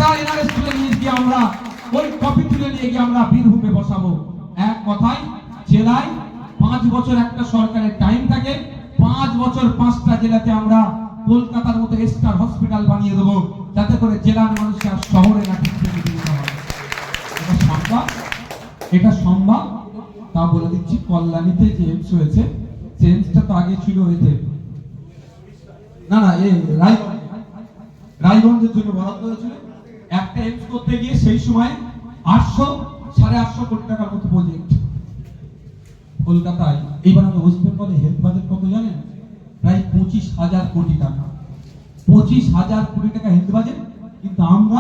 জেলার এনআরএস তুলে নিয়ে গিয়ে আমরা ওই কপি তুলে নিয়ে গিয়ে আমরা বীরভূমে বসাবো। এক কথায় জেলায় 5 বছর একটা সরকারের টাইম থাকে, 5 বছর 5টা জেলাতে আমরা কলকাতার মতো স্টার হসপিটাল বানিয়ে দেবো, যাতে করে জেলার মানুষকে আর শহরে না ঢুকতে দিতে হয়। এটা সম্ভব। তা বলে দিচ্ছি, কল্যাণীতে যে এমস হয়েছে, যে এমসটা তো আগে ছিল এতে না এই রায়গঞ্জের জন্য বরাদ্দ হয়েছিল। একটা এমস করতে গিয়ে সেই সময় 800-850 কোটি টাকার মতো প্রজেক্ট কলকাতায়। এইবার আমরা ওয়েস্ট বেঙ্গলে হেলথ বাজেট কত জানেন? প্রায় 25,000 কোটি টাকা। 25,000 কোটি টাকা হেলথ বাজেট। কিন্তু আমরা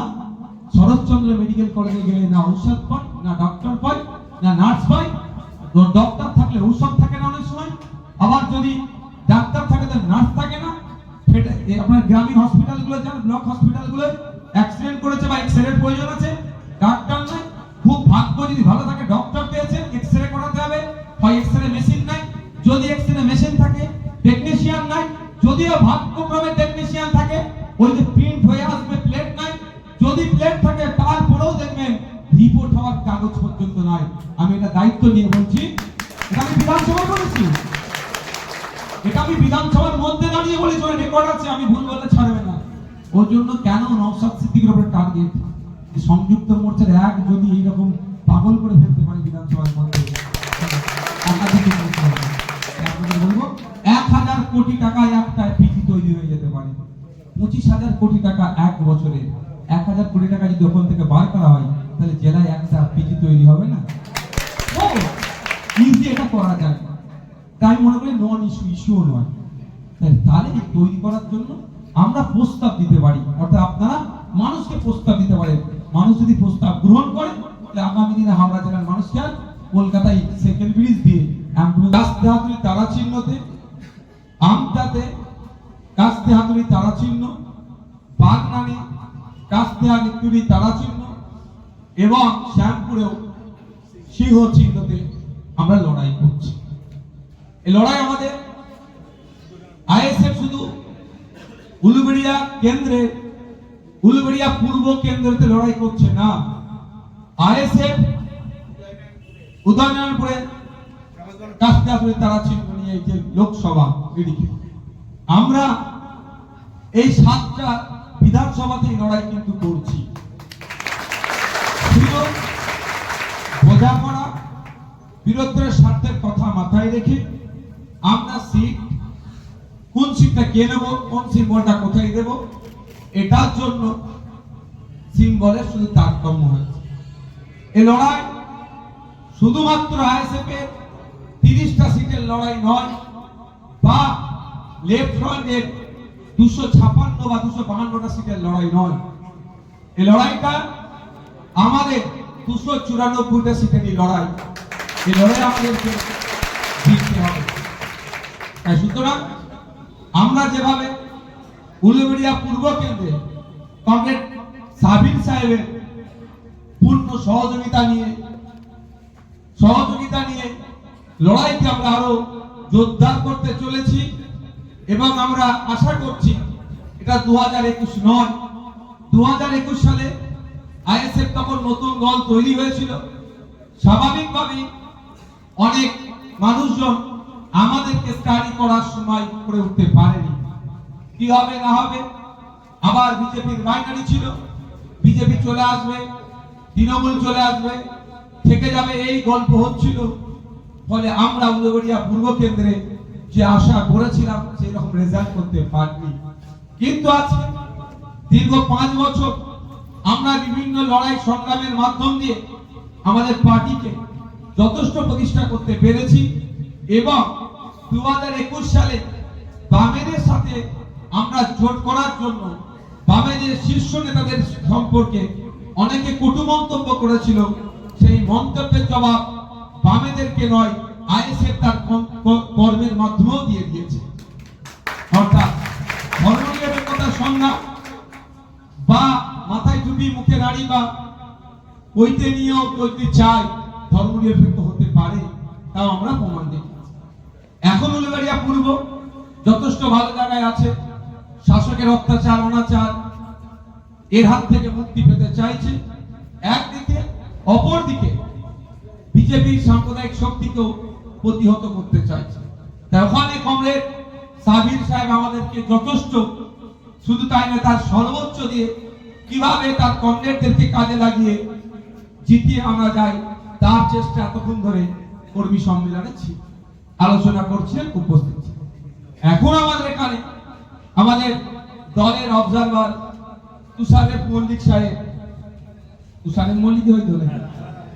শরৎচন্দ্র মেডিকেল কলেজে গেলে না ঔষধ পাই, না ডক্টর পাই, না নার্স পাই। ডক্টর থাকলে ঔষধ থাকে না অনেক সময়, আবার যদি ডাক্তার থাকে তো নার্স থাকে না। আপনার গ্রামীণ হসপিটালগুলো যান, ব্লক হসপিটালগুলো অ্যাক্সিডেন্ট করেছে বা এক্সরের প্রয়োজন আছে, ডাক্তার নাই। খুব ভাগ্য যদি ভালো থাকে ডক্টর পেয়েছেন, এক্সরে করাতে হবে, হয় এক্সরে মেশিন নাই, যদি এক্সরে মেশিন থাকে টেকনিশিয়ান নাই, যদিও ভাগ্যক্রমে টেকনিশিয়ান থাকে ওই যে প্রিন্ট হয়ে আসবে প্লেট নাই, যদি প্লেট থাকে তারপরেও দেখবেন রিপোর্ট হওয়ার কাগজ পর্যন্ত নাই। আমি এটা দায়িত্ব নিয়ে বলছি, এটা আমি বিধানসভায় বলেছি, এটা আমি বিধানসভার মধ্যে দাঁড়িয়ে বলেছি, ওই রেকর্ড আছে, আমি ভুল বললে ছাড়বে না। ওর জন্য কেন নওশাদ সিদ্দিকীর উপরে টার্গেট? সংযুক্ত মোর্চার এক যদি এইরকম পাগল করে ফেলতে পারে বিধানসভার মধ্যে, আপনাদের বলবো 1000 কোটি টাকায় একটা পিজি তৈরি হয়ে যেতে পারে। 25,000 কোটি টাকা এক বছরে, 1000 কোটি টাকা যদি ওখান থেকে বার করা হয় তাহলে জেলায় একটা পিজি তৈরি হবে না? ইজি, এটা করা যায়। তাই মনে করি নন ইস্যুও নয়। তাহলে এই তৈরি করার জন্য আমরা প্রস্তাব দিতে পারি, অর্থাৎ আপনারা মানুষকে প্রস্তাব দিতে পারেন। মানুষ যদি প্রস্তাব গ্রহণ করে তাহলে আগামী দিনে হাওড়া জেলার মানুষকে আর কলকাতায় সেকেন্ড ব্রিজ দিয়ে কাস্তেহাতুলি তারা চিহ্নতে, আমটাতে কাস্তেহাতুলি তারা চিহ্ন, বাগনানে কাস্তেহাতুলি তারা চিহ্ন এবং শ্যামপুরেও সিংহ চিহ্নতে আমরা লড়াই করছি। এই লড়াই আমাদের আইএসএফ শুধু উলুবেড়িয়া কেন্দ্রে, উলুবেড়িয়া পূর্ব কেন্দ্রতে লড়াই করছে না। আইএসএফ উদয়নারায়ণপুরে কাস্তেহাতুলি তারা চিহ্ন নিয়ে যে লোকসভা এদিকে আমরা এই 7টা বিধানসভাতেই লড়াই কিন্তু করছি। বোঝাপড়া, বীরত্বের স্বার্থের কথা মাথায় রেখে আমরা সিট, কোন সিটটা কে নেব, কোন সিম্বলটা কোথায় দেব, এটার জন্য সিম্বলের শুধু তারতম্য হয়েছে। এই লড়াই শুধুমাত্র আইএসএফ এর 30টা সিটের লড়াই নয়, বা লেফট ফ্রন্টের 256 বা 252টা সিটের লড়াই নয়। এই লড়াইটা আমাদের 294টা সিটেরই লড়াই। এই লড়াই আমাদেরকে জিততে হবে। তাই সুতরাং আমরা যেভাবে উলুবেড়িয়া পূর্ব কেন্দ্রে কমরেড সাবির সাহেবের পূর্ণ সহযোগিতা নিয়ে লড়াইকে আমরা আরো জোরদার করতে চলেছি এবং আমরা আশা করছি এটা 2021 নয়, 2021 সালে আইএসএফ তখন নতুন দল তৈরি হয়েছিল। স্বাভাবিকভাবে অনেক মানুষজন আমাদেরকে স্টাডি করার সময় করে উঠতে পারেনি, কি হবে না হবে। আবার বিজেপির বাইনারি ছিল, বিজেপি চলে আসবে, তৃণমূল চলে আসবে, থেকে যাবে, এই গল্প হচ্ছিল। ফলে আমরা উলুবেড়িয়া পূর্ব কেন্দ্রে যে আশা করেছিলাম সেই রকম রেজাল্ট করতে পারিনি। কিন্তু আজকে দীর্ঘ 5 বছর আমরা বিভিন্ন লড়াই সংগ্রামের মাধ্যম দিয়ে আমাদের পার্টিকে যথেষ্ট প্রতিষ্ঠা করতে পেরেছি এবং 2021 সালে বামেদের সাথে আমরা জোট করার জন্য বামেদের শীর্ষ নেতাদের সম্পর্কে অনেকে কটু মন্তব্য করেছিল, সেই মন্তব্যের জবাব বামেদেরকে নয় আইএসএফ তার কর্মের মাধ্যমেও দিয়ে দিয়েছে। অর্থাৎ ধর্মনিরপেক্ষতার সংজ্ঞা বা মাথায় টুপি মুখে দাড়ি বা ওইতে নিয়েও যদি চাই ধর্মনিরপেক্ষ হতে পারে, তাও আমরা প্রমাণ দেখি। এখন উলুবেড়িয়া পূর্ব যথেষ্ট ভালো জায়গায় আছে, শাসকের অত্যাচার অনাচার এর হাত থেকে মুক্তি পেতে চাইছে একদিকে, অপরদিকে বিজেপির সাম্প্রদায়িক শক্তিকেও প্রতিহত করতে চাইছে। তাই ওখানে কমরেড সাবির সাহেব আমাদেরকে যথেষ্ট, শুধু তাই না তার সর্বোচ্চ দিয়ে কিভাবে তার কমরেডদেরকে কাজে লাগিয়ে জিতিয়ে আনা যায় তার চেষ্টা এতক্ষণ ধরে কর্মী সম্মেলনে ছিল, আলোচনা করছেন, উপস্থিত ছিল। এখন আমাদের এখানে আমাদের দলের অবজারভার তুষারের মল্লিক সাহেব, তুষারের মল্লিক হয়তো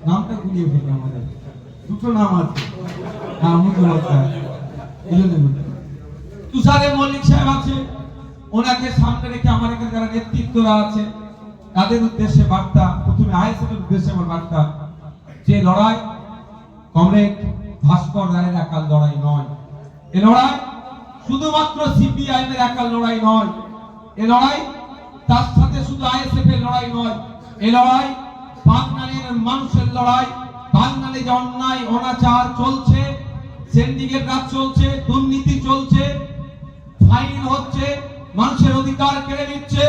নামটা গুলিয়ে ফেলে, আমাদের দুটো নাম আছে, তুষারের মল্লিক সাহেব আছে, ওনাকে সামনে রেখে আমার এখানে যারা নেতৃত্বরা আছে তাদের উদ্দেশ্যে বার্তা, প্রথমে আইএসএফ এর উদ্দেশ্যে আমার বার্তা, যে লড়াই কমরেড ভাস্কর রায়ের একার লড়াই নয়, এ লড়াই শুধুমাত্র সিপিআইএম এর একার লড়াই নয়, এ লড়াই তার সাথে শুধু আইএসএফ এর লড়াই নয়, এ লড়াই বাঙালির মানুষের লড়াই। বাঙালি যে অন্যায় অনাচার চলছে, সিন্ডিকেট রাজ চলছে, দুর্নীতি চলছে, ফাইন হচ্ছে, মানুষের অধিকার কেড়ে নিচ্ছে,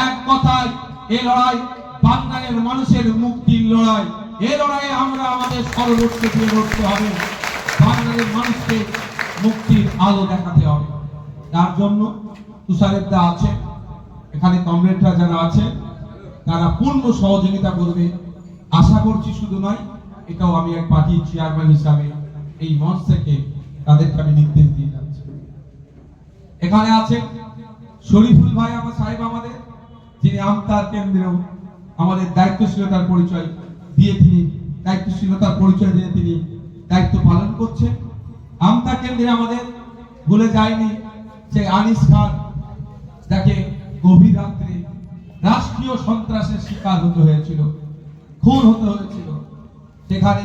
এক কথায় এই লড়াই বাঙালির মানুষের মুক্তির লড়াই। এই লড়াইয়ে আমরা আমাদের সর্বোচ্চ দিয়ে লড়তে হবে, বাঙালির মানুষকে মুক্তির আলো দেখাতে হবে। তার জন্য তুষারেরদা আছে, এখানে কমরেডরা যারা আছে তারা পূর্ণ সহযোগিতা করবে আশা করছি। শুধু নয়, এটাও আমি এক পার্টির চেয়ারম্যান হিসাবে এই মঞ্চ থেকে তাদেরকে আমি নির্দেশ দিয়ে যাচ্ছি। এখানে আছেন শরীফুল ভাই আমার সাহেব, আমাদের যিনি আমতার কেন্দ্রেও আমাদের দায়িত্বশীলতার পরিচয় দিয়ে তিনি দায়িত্ব পালন করছেন। আমতা কেন্দ্রে আমাদের ভুলে যায়নি সে আনিস খান, যাকে গভীর রাত্রে রাষ্ট্রীয় সন্ত্রাসের শিকার হতে হয়েছিল, খুন হতে হয়েছিল। সেখানে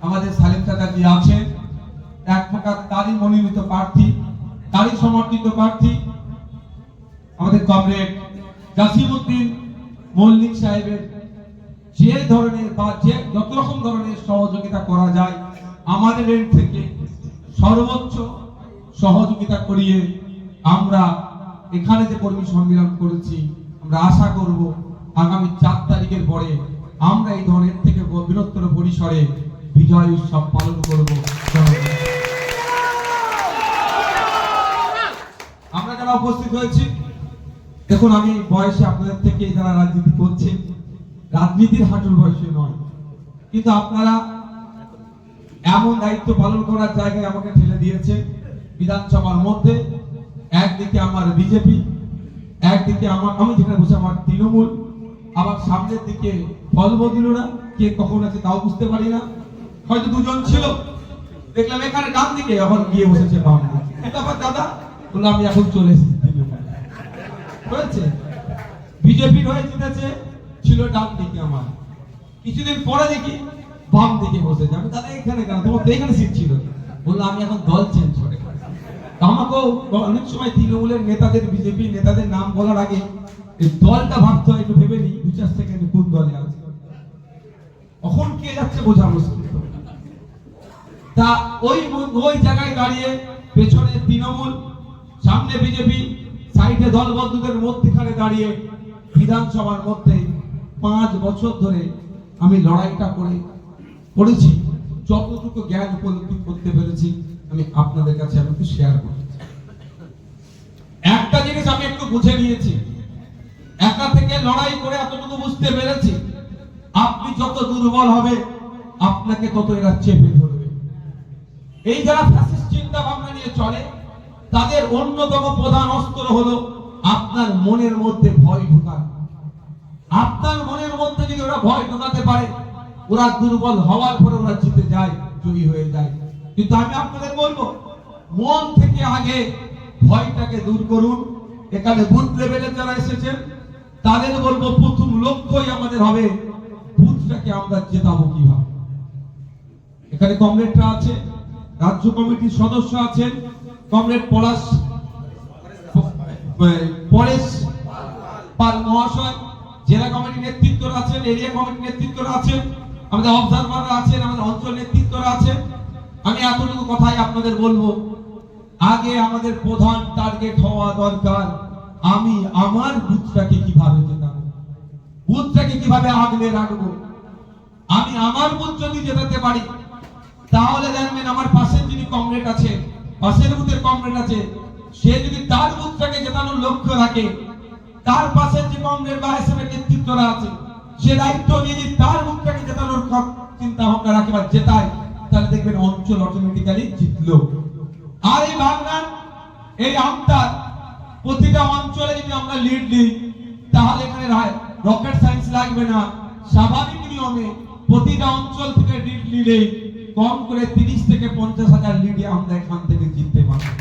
আমাদের সালেম চাচাজি আছেন, এক প্রকার তারই মনোনীত প্রার্থী, তারই সমর্থিত প্রার্থী আমাদের কমরেড জাসিমউদ্দিন মল্লিক সাহেবের যে ধরনের বা যে যত রকম ধরনের সহযোগিতা করা যায় আমাদের এন্ড থেকে সর্বোচ্চ সহযোগিতা করিয়ে আমরা এখানে যে কর্মী সম্মেলন করেছি, আমরা আশা করব আগামী 4 তারিখের পরে আমরা এই ধরনের থেকে বৃহত্তর পরিসরে বিজয় উৎসব পালন করব। আমরা যারা উপস্থিত হয়েছি, দেখুন আমি বয়সে আপনাদের থেকে যারা রাজনীতি করছে, রাজনীতির হাঁটুর বয়সে নয়, কিন্তু আপনারা এমন দায়িত্ব পালন করার জায়গায় আমাকে ঠেলে দিয়েছে। বিধানসভার মধ্যে একদিকে আমার বিজেপি, একদিকে আমি যেখানে বসে আমার তৃণমূল, আবার সামনের দিকে ফলবদলুরা, কে কখন আছে তাও বুঝতে পারি না, হয়তো দুজন ছিল, দেখলাম এখানে ডান দিকে, এখন গিয়ে বসেছে বাম দিকে। তারপর দাদা বললাম আমি এখন চলে এসেছি, হয়েছে বিজেপির হয়ে জিতেছে, ছিল ডান দিকে, আমার কিছুদিন পরে দেখি বাম দিকে বসেছে। আমি দাদা এখানে কেন, তোমার তো এখানে সিট ছিল। বললাম আমি এখন দল চেঞ্জ করে। আমাকেও অনেক সময় তৃণমূলের নেতাদের, বিজেপি নেতাদের নাম বলার আগে এই দলটা ভাবতে হয়, একটু ভেবে নি 2-4 সেকেন্ড কোন দলে আছে, কখন কে যাচ্ছে বোঝা মুশকিল। তা ওই জায়গায় দাঁড়িয়ে পেছনে তৃণমূল, সামনে বিজেপি, সাইডে দল বন্ধুদের মধ্যখানে দাঁড়িয়ে বিধানসভার মধ্যে 5 বছর ধরে আমি লড়াইটা করেছি। যতটুকু জ্ঞান উপলব্ধি করতে পেরেছি আমি আপনাদের কাছে আমি একটু শেয়ার করছি। একটা জিনিস আমি একটু বুঝে নিয়েছি, একা থেকে লড়াই করে এতটুকু বুঝতে পেরেছি, আপনি যত দুর্বল হবে আপনাকে তত এরা চেপে ধরবে। এই যারা ফ্যাসিস্ট চিন্তা ভাবনা নিয়ে চলে, তাদের অন্যতম প্রধান অস্ত্র হলো আপনার মনের মধ্যে ভয় ঢোকানো। আপনার মনের মধ্যে যদি ওরা ভয় ঢোকাতে পারে, ওরা দুর্বল হওয়ার পরে ওরা জিতে যায়, জয়ী হয়ে যায়। কিন্তু আমি আপনাদের বলবো, মন থেকে আগে ভয়টাকে দূর করুন। এখানে বুথ লেভেলে যারা এসেছেন তাদের বলবো, প্রথম লক্ষ্যই আমাদের হবে বুথটাকে আমরা জেতাবো কিভাবে। এখানে কমরেডরা আছে, রাজ্য কমিটির সদস্য আছেন, কমরেড পরেশ পাল মহাশয়, জেলা কমিটির নেতৃত্বরা আছেন, এরিয়া কমিটির নেতৃত্বরা আছেন, আমাদের অবজারভাররা আছেন, আমাদের অঞ্চল নেতৃত্বরা আছেন। আমি এতটুকু কথাই আপনাদের বলবো, আগে আমাদের প্রধান টার্গেট হওয়া দরকার আমি আমার বুথটাকে কিভাবে জেতাবো। কিভাবে আগলে রাখবো। আমি আমার বুথ যদি জেতাতে পারি তাহলে জানবেন আমার পাশের যিনি কমরেড আছে, পাশের বুথের কমরেড আছে, সে যদি তার বুথটাকে জেতানোর লক্ষ্য রাখে, তার পাশের যে কমরেড বা এসএফের নেতৃত্বরা আছে সে দায়িত্ব নিয়ে যদি তার বুথটাকে জেতানোর চিন্তা ভাবনা রাখে বা জেতায়, তাহলে দেখবেন অঞ্চল অটোমেটিক্যালি জিতলো। আর এই বাগনান এই আমতার প্রতিটা অঞ্চলে যদি আমরা লিড দিই তাহলে এখানে রকেট সায়েন্স লাগবে না। স্বাভাবিক নিয়মে প্রতিটা অঞ্চল থেকে লিড নিলে কম করে 30 থেকে 50,000 লিডে আমরা এখান থেকে জিততে পারবো।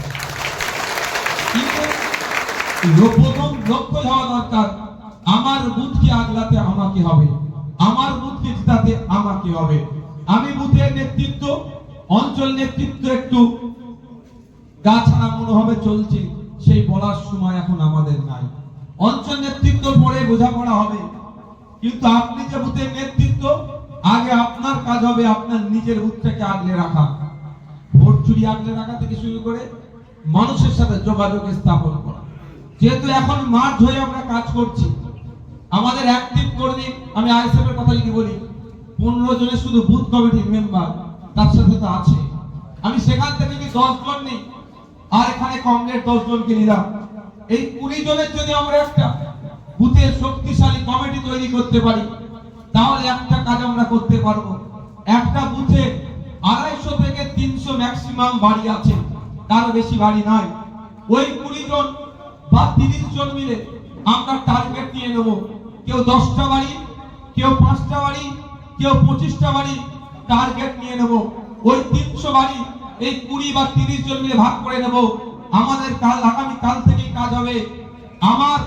কিন্তু প্রথম লক্ষ্য হওয়া দরকার আমার বুথকে আগলাতে আমাকে হবে, আমার বুথকে জিতাতে আমাকে হবে। আমি বুথের নেতৃত্ব, অঞ্চল নেতৃত্ব একটু গা ছাড়া মনোভাবে চলছে, সেই বলার সময় এখন আমাদের নাই। অঞ্চল নেতৃত্ব পরে বোঝাপড়া হবে, কিন্তু আপনি যে বুথের নেতৃত্ব, আগে আপনার কাজ হবে আপনার নিজের বুথটাকে আগলে রাখা। ভোট চুরি আগলে রাখা থেকে শুরু করে মানুষের সাথে যোগাযোগ স্থাপন করা। যেহেতু এখন মার্চ হয়ে আমরা কাজ করছি, আমাদের অ্যাক্টিভ কর্মী, আমি আইএসএফ এর কথা যদি বলি 15 জনের শুধু বুথ কমিটির মেম্বার তার সাথে তো আছে। আমি সেখান থেকে কি 10 জন নেই, আর এখানে কমরেড 10 জনকে নিলাম, এই 20 জনের যদি আমরা একটা বুথের শক্তিশালী কমিটি তৈরি করতে পারি তাহলে একটা কাজ আমরা করতে পারবো। একটা বুথে 250 থেকে 300 ম্যাক্সিমাম বাড়ি আছে, তার বেশি বাড়ি নাই। ওই 20 জন বা 30 জন মিলে আমরা টার্গেট নিয়ে নেব, কেউ 10টা বাড়ি, কেউ 5টা বাড়ি, কেউ 25টা বাড়ি টার্গেট নিয়ে নেব। ওই 300 বাড়ি এই 20 বা 30 জন মিলে ভাগ করে নেব। আমাদের আগামী কাল থেকেই কাজ হবে। আমার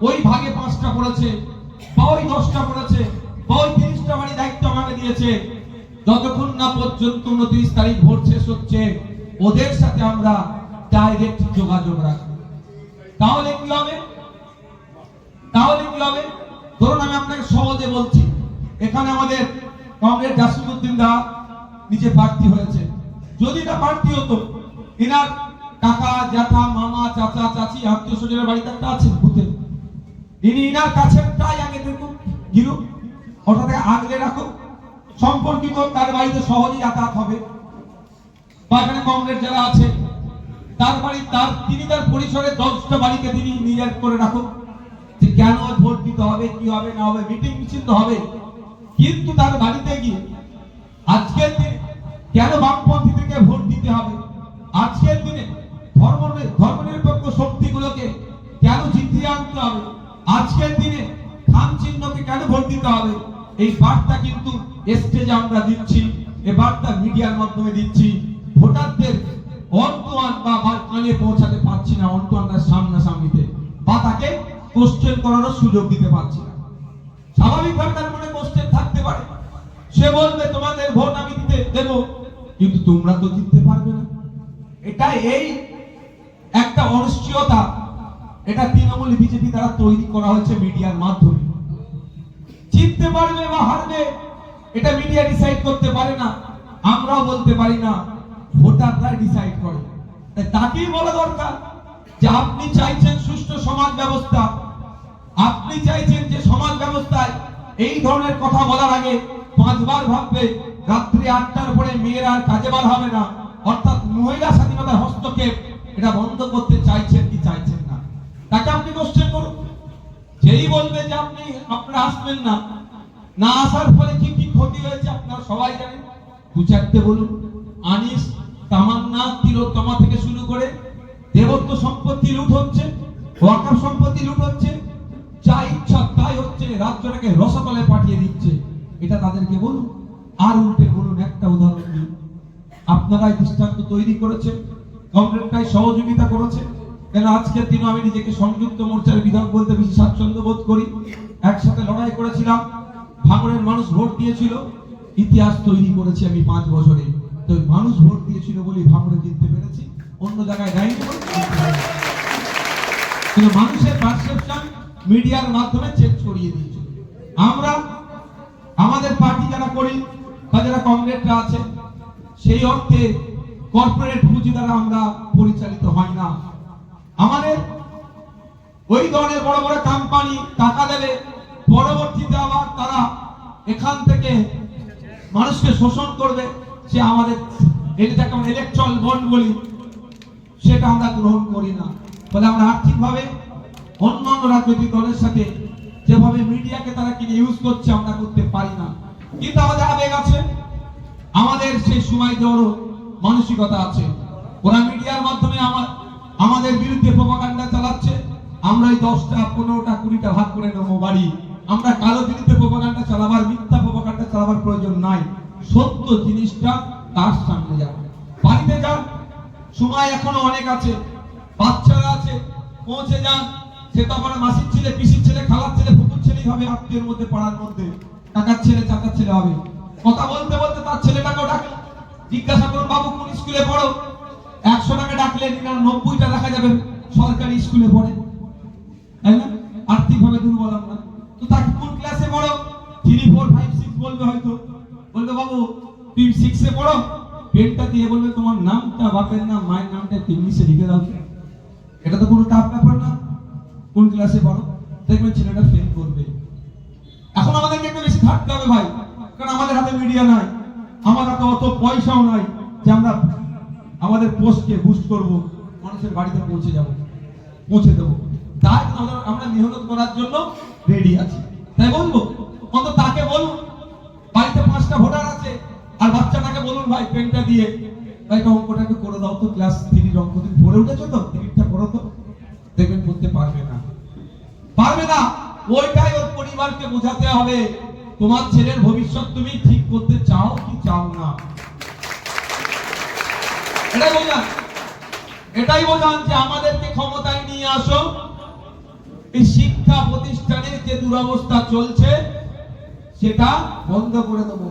ওই ভাগে 5টা পড়েছে বা ওই 10টা পড়েছে বা ওই 30টা বাড়ি দায়িত্ব আমাকে দিয়েছে, যতক্ষণ না পর্যন্ত 29 তারিখ ভোট শেষ হচ্ছে ওদের সাথে আমরা ডাইরেক্ট যোগাযোগ রাখবো। তাহলে কি হবে? ধরুন আমি আপনাকে সহজে বলছি, এখানে আমাদের কমরেড জাসিমউদ্দিন দা নিচে প্রার্থী হয়েছে। যদি এটা প্রার্থী হতো, এনার কাকা, জ্যাঠা, মামা, চাচা, চাচি, আত্মীয় স্বজনের বাড়িতে একটা আছে বুথে, ইনি ইনার কাছেরটাই আগে দেখুন, গিরুক, ওটাকে আগলে রাখুক, সম্পর্কিত তার বাড়িতে সহজেই যাতায়াত হবে। বা এখানে কমরেড যারা আছে তার বাড়ি, তিনি তার পরিসরে 10টা বাড়িকে তিনি নিজের করে রাখুন, যে কেন ভোট দিতে হবে, কি হবে না হবে, মিটিং মিছিল তো হবে, কিন্তু তার বাড়িতে গিয়ে আজকের দিনে কেন বামপন্থী থেকে ভোট দিতে হবে, আজকের দিনে ধর্মনিরপেক্ষ শক্তিগুলোকে কেন জিতিয়ে আনতে হবে, আজকের দিনে খাম চিহ্নকে কেন ভোট দিতে হবে, এই বার্তা কিন্তু স্টেজে আমরা দিচ্ছি, এই বার্তা মিডিয়ার মাধ্যমে দিচ্ছি। ভোটারদের অন্তোয়ান বা কানে পৌঁছাতে পারছি না, অন্তোয়ানরা সামনাসামনিতে, বা তাকে কোশ্চেন করারও সুযোগ দিতে পারছি না। স্বাভাবিকভাবে তার মনে কোশ্চেন থাকতে পারে, সে বলবে তোমাদের ভোট আমি দিতে দেব, কিন্তু তোমরা তো জিততে পারবে না। এটা এই একটা অনিশ্চয়তা, এটা তৃণমূল বিজেপি দ্বারা তৈরি করা হয়েছে মিডিয়ার মাধ্যমে। জিততে পারবে বা হারবে এটা মিডিয়া ডিসাইড করতে পারে না, আমরাও বলতে পারি না, ভোটাররা ডিসাইড করে। তাই তাকেই বলা দরকার যে আপনি চাইছেন সুষ্ঠু সমাজ ব্যবস্থা, আপনি চাইছেন যে সমাজ ব্যবস্থায় এই ধরনের কথা বলার আগে 5 বার ভাববে, রাত্রি 8টার পরে মেয়েরা আর কাজে বার হবে না, অর্থাৎ মহিলা স্বাধীনতার হস্তক্ষেপ, এটা বন্ধ করতে চাইছেন কি চাইছেন না, তাকে আপনি কোশ্চেন করুন। যেই বলবে যে আপনারা আসবেন না, না আসার ফলে কি কি ক্ষতি হয়েছে আপনারা সবাই জানেন, 2-4টে বলুন। আনিস, তামান্না, তিলোত্তমা থেকে শুরু করে দেবত্ব সম্পত্তি লুট হচ্ছে, ওয়াকফ সম্পত্তি লুট হচ্ছে, যা ইচ্ছা তাই হচ্ছে, রাজ্যটাকে রসাতলে পাঠিয়ে দিচ্ছে, এটা তাদেরকে বলুন। আর উল্টে বলুন, একটা উদাহরণ দিন, আপনারাই দৃষ্টান্ত তৈরি করেছে, কংগ্রেসটাই সহযোগিতা করেছে, কেন আজকের দিনে আমি নিজেকে সংযুক্ত মোর্চার বিধায়ক বলতে বেশি স্বাচ্ছন্দ্য বোধ করি। একসাথে লড়াই করেছিলাম, ভাঙড়ের মানুষ ভোট দিয়েছিল, ইতিহাস তৈরি করেছি আমি 5 বছরে। তো মানুষ ভোট দিয়েছিল বলে ভাঙড়ে জিততে পেরেছি, অন্য জায়গায় যাইনি। কিন্তু মানুষের পারসেপশন মিডিয়ার মাধ্যমে চেঞ্জ করিয়ে দিয়েছিল। আমরা আমাদের পার্টি যারা করি বা যারা কংগ্রেসরা আছে, সেই অর্থে কর্পোরেট পুঁজি দ্বারা আমরা পরিচালিত হয় না। আমাদের ওই ধরনের বড় বড় কোম্পানি টাকা দেবে, পরবর্তীতে আবার তারা এখান থেকে মানুষকে শোষণ করবে, সে আমাদের এটাকে আমরা ইলেকট্রাল বন্ড বলি, সেটা আমরা গ্রহণ করি না। ফলে আমরা আর্থিকভাবে অন্যান্য রাজনৈতিক দলের সাথে যেভাবে মিডিয়াকে তারা কিনে ইউজ করছে আমরা করতে পারি না। কিন্তু আমাদের আবেগ আছে, আমাদের সেই সময় দেওয়ারও মানসিকতা আছে। ওরা মিডিয়ার মাধ্যমে আমাদের বিরুদ্ধে প্রপাগান্ডা চালাচ্ছে, আমরা এই 10টা 15টা 20টা ভাগ করে নেবো বাড়ি। আমরা কারো বিরুদ্ধে প্রপাগান্ডা চালাবার, মিথ্যা প্রপাগান্ডা চালাবার প্রয়োজন নাই। সত্য জিনিসটা তার সামনে যাবে। বাড়িতে যান, সময় এখনো অনেক আছে, বাচ্চারা আছে, পৌঁছে যান। সে তো আমার মাসির ছেলে, পিসির ছেলে, খালার ছেলে, ফুপুর ছেলেই হবে, আত্মীয়ের মধ্যে, পাড়ার মধ্যে, কাকার ছেলে, চাচার ছেলে হবে। কথা বলতে বলতে তার ছেলেটাকেও ডাকে, জিজ্ঞাসা করুন বাবু কোন স্কুলে পড়ো, 100 টাকা ডাকলে 99টা দেখা যাবে সরকারি স্কুলে পড়ে, তাই না? আর্থিকভাবে দুর্বল আমরা। তো তাকে কোন ক্লাসে পড়ো, 3, 4, 5, 6 বলবে, হয়তো বলবে বাবু তুই 6 এ পড়ো, পেনটা দিয়ে বলবে তোমার নামটা, বাপের নাম, মায়ের নামটা ইংলিশে লিখে দাও। এটা তো কোনো টাফ ব্যাপার না। কোন ক্লাসে পড়ো, দেখবেন ছেলেটা ফেল করবে। এখন আমাদেরকে একটু বেশি থাকতে হবে ভাই, কারণ আমাদের হাতে মিডিয়া নাই, আমার হাতে অত পয়সাও নাই যে আমরা আমাদের পোস্টকে বুস্ট করব, মানুষের বাড়িতে পৌঁছে দেবো। তাই আমরা মেহনত করার জন্য রেডি আছি। তাই বলবো, অন্তত তাকে বলুন, বাড়িতে 5টা ভোটার আছে, আর বাচ্চাটাকে বলুন ভাই পেনটা দিয়ে ভাই অঙ্কটা একটু করে দাও তো, ক্লাস 3 অঙ্ক তুমি পড়ে উঠেছো তো, 3টা করো তো। দেখবেন করতে পারবে না। ওইটাই ওর পরিবারকে বোঝাতে হবে, তোমার ছেলের ভবিষ্যৎ তুমি ঠিক করতে চাও কি চাও না। এটাই বোঝান যে আমাদেরকে ক্ষমতায় নিয়ে আসো। এই শিক্ষা প্রতিষ্ঠানে যে দুরবস্থা চলছে সেটা বন্ধ করে দেবো।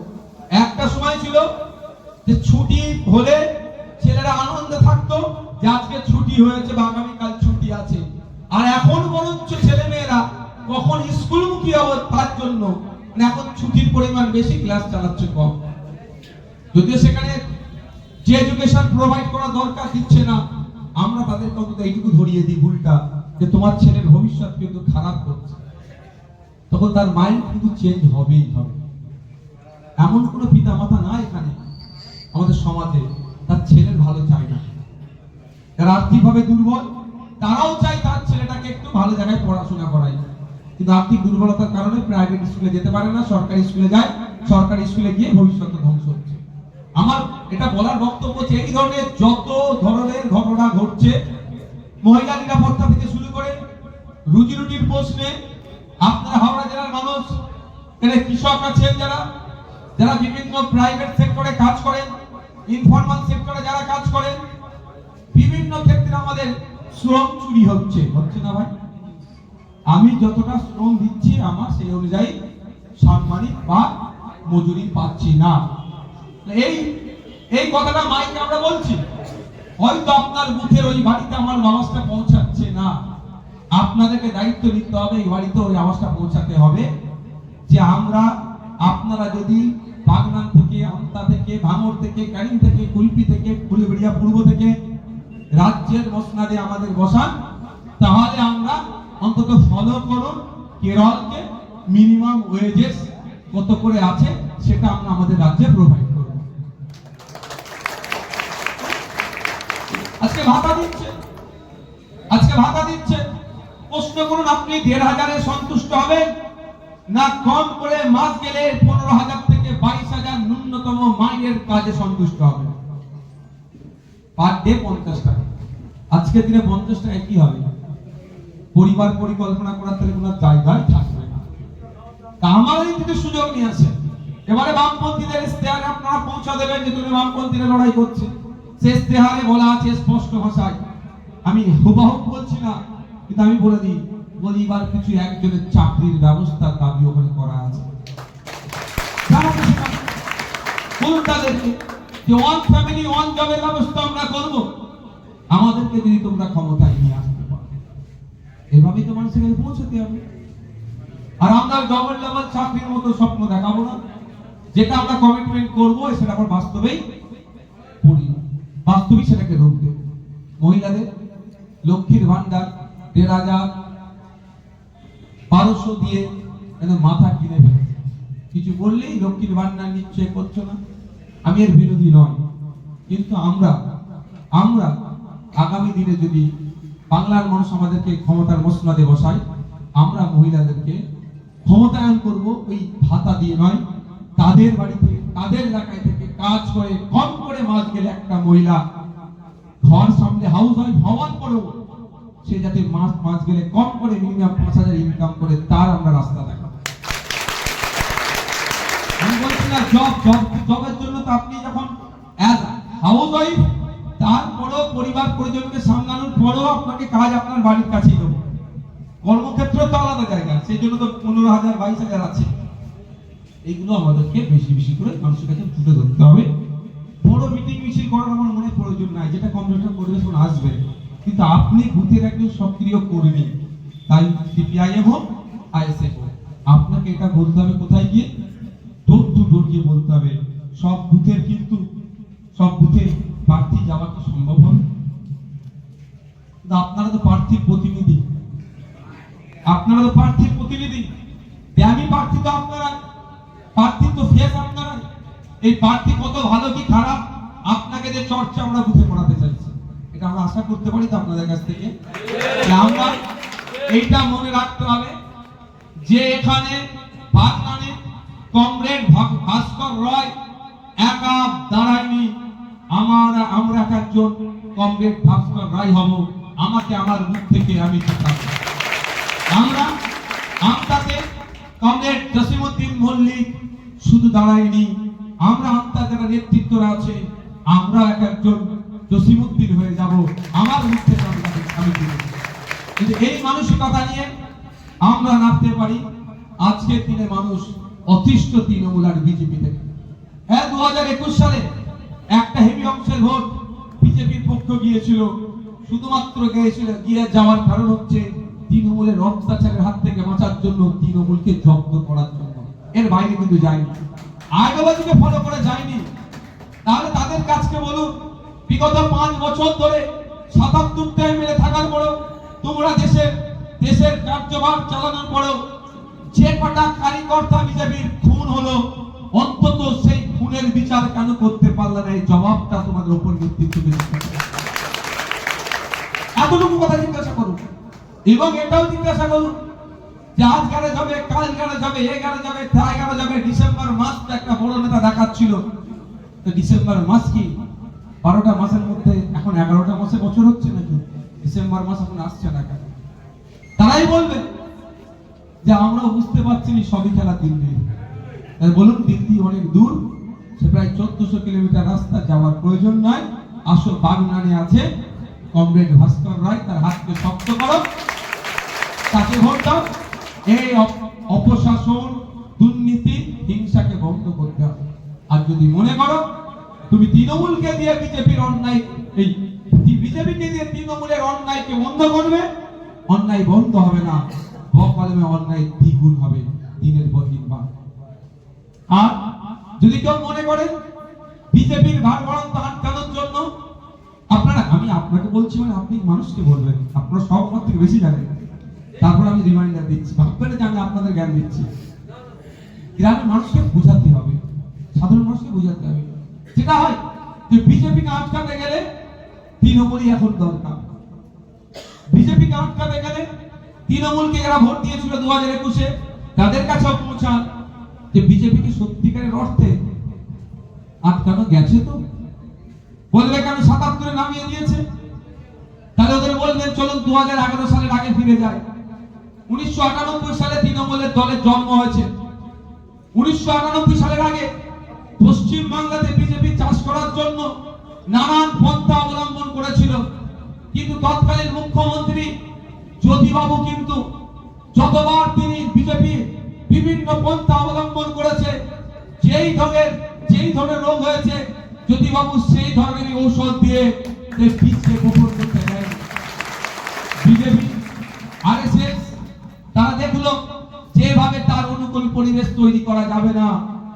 একটা সময় ছিল যে ছুটি হলে ছেলেরা আনন্দে থাকতো যে আজকে ছুটি হয়েছে বা আগামীকাল ছুটি আছে। আর এখন বরঞ্চ ছেলে মেয়েরা কখন স্কুলমুখী হবে তার জন্য এখন ছুটির পরিমাণ বেশি, ক্লাস চালাচ্ছে কম। যদিও সেখানে যে এডুকেশন প্রোভাইড করা দরকার দিচ্ছে না, আমরা তাদেরকে অন্তত এইটুকু ধরিয়ে দিই ভুলটা, যে তোমার ছেলের ভবিষ্যৎ কিন্তু খারাপ করছে, তখন তার মাইন্ড কিন্তু চেঞ্জ হবেই হবে। এমন কোনো পিতা মাতা না এখানে আমাদের সমাজে তার ছেলের ভালো চায় না। যারা আর্থিকভাবে দুর্বল তারাও চায় তার ছেলেটাকে একটু ভালো জায়গায় পড়াশোনা করায়, কিন্তু আর্থিক দুর্বলতার কারণে প্রাইভেট স্কুলে যেতে পারে না, সরকারি স্কুলে যায়, সরকারি স্কুলে গিয়ে ভবিষ্যৎ ধ্বংস হচ্ছে। আমার এটা বলার বক্তব্য যে এই ধরনের যত ধরনের ঘটনা ঘটছে, মহিলা নিরাপত্তা থেকে শুরু করে রুজি রুটির প্রশ্নে, আপনারা হাওড়া জেলার মানুষ, এখানে কৃষক আছেন যারা বিভিন্ন প্রাইভেট সেক্টরে কাজ করেন, ইনফরমাল সেক্টরে যারা কাজ করেন, বিভিন্ন ক্ষেত্রে আমাদের শ্রম চুরি হচ্ছে না ভাই? আমি যতটা শ্রম দিচ্ছি আমার সেই অনুযায়ী সাম্মানিক বা মজুরি পাচ্ছি না। এই কথাটা মাইকে আমরা বলছি, হয়তো আপনার বুথের ওই বাড়িতে আমার আওয়াজটা পৌঁছাচ্ছে না, আপনাদেরকে দায়িত্ব নিতে হবে, এই বাড়িতে ওই আওয়াজটা পৌঁছাতে হবে যে আপনারা যদি বাগনান থেকে, আমতা থেকে, ভাঙড় থেকে, ক্যানিং থেকে, কুলপি থেকে, ফুলবেড়িয়া পূর্ব থেকে রাজ্যের মসনাদে আমাদের বসান, তাহলে আমরা অন্তত ফলো করুন কেরলকে মিনিমাম ওয়েজেস কত করে আছে সেটা আমরা আমাদের রাজ্যে প্রোভাইড করব। আজকে ভাতা দিচ্ছে, প্রশ্ন করুন আপনি 1500-এ সন্তুষ্ট হবেন না কম করে মাস গেলে 15,000 থেকে 22,000 ন্যূনতম মাইনের কাজে সন্তুষ্ট হবেন? পার ডে 50 টাকা। আজকের দিনে 50 টাকা কি হবে? পরিবার পরিকল্পনা করার তাহলে কোনো জায়গায় থাকবে না। তা আমাদের কিন্তু সুযোগ নিয়ে আসে, এবারে বামপন্থীদের ইশতেহারে আপনারা পৌঁছা দেবেন যে তুমি বামপন্থীরা লড়াই করছে। সে ইশতেহারে বলা আছে স্পষ্ট ভাষায়, আমি হুবহু বলছি না, কিন্তু আমি বলে দিই, পরিবার কিছু একজনের চাকরির ব্যবস্থা দাবি ওখানে করা আছে। বলুন তাদেরকে যে ওয়ান ফ্যামিলি ওয়ান জবের ব্যবস্থা আমরা করব, আমাদেরকে যদি তোমরা ক্ষমতায় নিয়ে আসতে পারো। এভাবেই তো মানুষের কাছে পৌঁছতে হবে। আর আমরা ডবল লেভেল চাকরির মতো স্বপ্ন দেখাবো না, যেটা আমরা কমিটমেন্ট করবো সেটা আমরা বাস্তবেই করি, বাস্তবিক সেটাকে রূপ দেব। মহিলাদের লক্ষ্মীর ভান্ডার 1,500 1200 দিয়ে মাথা কিনে ফেলেছে। কিছু বললেই লক্ষ্মীর ভান্ডার নিশ্চয় করছো না, আমি এর বিরোধী নয়, কিন্তু আমরা আগামী দিনে যদি বাংলার মানুষ আমাদেরকে ক্ষমতার মসনদে বসায়, আমরা মহিলাদেরকে ক্ষমতায়ন করব ওই ভাতা দিয়ে নয়, তাদের বাড়িতে তাদের এলাকায় থেকে কাজ করে কম করে মাস গেলে একটা মহিলা ঘর সামনে হাউস ওয়াইফ হওয়ার পরেও সে যাতে মাস গেলে কম করে মিনিমাম 5,000 ইনকাম করে তার আমরা রাস্তা দেখাবো। আমি বলছি না জবের জন্য তো আপনি যখন অ্যাজ হাউস ওয়াইফ তারপরেও পরিবার পরিজনকে সামলানোর পরেও আপনাকে কাজ আপনার বাড়ির কাছেই দেবো। কর্মক্ষেত্র তো আলাদা জায়গা, সেই জন্য তো 15,000 22,000 আছে। এইগুলো আমাদেরকে বেশি বেশি করে মানুষের কাছে তুলে ধরতে হবে। বড় মিটিং মিছিল করার আমার মনে প্রয়োজন নাই, যেটা কম্পিউটার পরিবেশন আসবে, কিন্তু আপনি বুথের একজন সক্রিয় কর্মী, তাই সিপিআইএম হোক আইএসএফ হোক, আপনাকে এটা বলতে হবে কোথায় গিয়ে, ডোর টু ডোর গিয়ে বলতে হবে। সব বুথে প্রার্থী যাওয়া কি সম্ভব হবে? আপনারা তো প্রার্থীর প্রতিনিধি, আমি প্রার্থী তো আপনারা, প্রার্থী তো ফেস আপনারা। এই প্রার্থী কত ভালো কি খারাপ আপনাকে যে চর্চা আমরা বুঝে পড়াতে চাইছি, এটা আমরা আশা করতে পারি তো আপনাদের কাছ থেকে। আমরা এইটা মনে রাখতে হবে যে এখানে বাগনানে কমরেড ভাস্কর রয় একা দাঁড়ায়নি, আমরা একজন কমরেড ভাস্কর রায় হব, আমাকে আমার মুখ থেকে আমি জিতাবো। আমতাতে কমরেড জসিমউদ্দিন মল্লিক শুধু দাঁড়ায়নি, আমরা আমতা যারা নেতৃত্বরা আছে আমরা একজন জসিমউদ্দিন হয়ে যাব, আমার মুখ থেকে আমি জিতবো। কিন্তু এই মানসিকতা নিয়ে আমরা নামতে পারি। আজকের দিনে মানুষ অতিষ্ঠ তৃণমূল আর বিজেপি থেকে। 2021 সালে একটা হেভি অংশের ভোট বিজেপির পক্ষ গিয়েছিল, শুধুমাত্র গিয়ে যাওয়ার কারণ হচ্ছে তৃণমূলের অত্যাচারের হাত থেকে বাঁচার জন্য, তৃণমূলকে জব্দ করার জন্য, এর বাইরে কিন্তু যায়নি, আইডিওলজিকে ফলো করে যায়নি। তাহলে তাদের কাছকে বলুন, বিগত 5 বছর ধরে 77টা এমএলএ থাকার পরেও তোমরা দেশের কার্যভার চালানোর পরেও যে কটা কার্যকর্তা বিজেপির খুন হলো, অন্তত সেই খুনের বিচার কেন করতে পারলে না? এই জবাবটা তোমাদের উপর নেতৃত্ব দিতে। এতটুকু কথা জিজ্ঞাসা করুন, এবং এটাও জিজ্ঞাসা করুন যে আজ গেলে যাবে, কাল গেলে যাবে, এ গেলে যাবে, তাই গেলে যাবে। ডিসেম্বর মাস একটা বড় নেতা দেখাচ্ছিল, তো ডিসেম্বর মাস কি 12টা মাসের মধ্যে এখন 11টা মাসে বছর হচ্ছে নাকি? ডিসেম্বর মাস এখন আসছে না কেন? তারাই বলবে যে আমরা বুঝতে পারছি না, সবই খেলা দিল্লি। তাই বলুন, দিল্লি অনেক দূর, সে প্রায় 1400 কিলোমিটার রাস্তা, যাওয়ার প্রয়োজন নাই। আসল বাগনানে আছে কমরেড ভাস্কর রায়, তার হাতকে শক্ত করো, তাকে ভোট দাও। এই অপশাসন, দুর্নীতি, হিংসাকে বন্ধ করতে হবে। আর যদি মনে করো তুমি তৃণমূলকে দিয়ে বিজেপির অন্যায়, এই বিজেপিকে দিয়ে তৃণমূলের অন্যায়কে বন্ধ করবে, অন্যায় বন্ধ হবে না, বকলমে অন্যায় দ্বিগুণ হবে দিনের পর দিন। আর যদি কেউ মনে করেন বিজেপির ভারবরন্ত আটকানোর জন্য, আমি আপনাকে বলছি, মানে আপনি মানুষকে বলবেন, আপনারা সব আমার থেকে বেশি জানেন, তারপর আমি রিমাইন্ডার দিচ্ছি, ভাববেন যে আমি আপনাদের জ্ঞান দিচ্ছি। গ্রামের মানুষকে বোঝাতে হবে, সাধারণ মানুষকে বোঝাতে হবে। যেটা হয় যে বিজেপিকে আটকাতে গেলে তৃণমূলই এখন দরকার, বিজেপিকে আটকাতে গেলে তৃণমূলকে যারা ভোট দিয়েছিল 2021-এ তাদের কাছেও পৌঁছান যে বিজেপিকে সত্যিকারের অর্থে আটকানো গেছে। তো বলবে কেন 77-এ নামিয়ে দিয়েছে? তাহলে ওদের বলবেন চলুন 2011 সালের আগে ফিরে যায়। 1998 সালে তৃণমূলের দলের জন্ম হয়েছে। 1998 সালের আগে পশ্চিম বাংলাতে বিজেপি চাষ করার জন্য নানান পন্থা অবলম্বন করেছিল, কিন্তু তৎকালীন মুখ্যমন্ত্রী জ্যোতিবাবু কিন্তু যতবার তিনি বিজেপি বিভিন্ন পন্থা অবলম্বন করেছে, যেই ধরনের রোগ হয়েছে জ্যোতিবাবু সেই ধরনের ঔষধ দিয়ে বীজকে বপন করতে দেয়। বিজেপি আরএসএস তারা দেখলো যেভাবে তার অনুকূল পরিবেশ তৈরি করা যাবে না,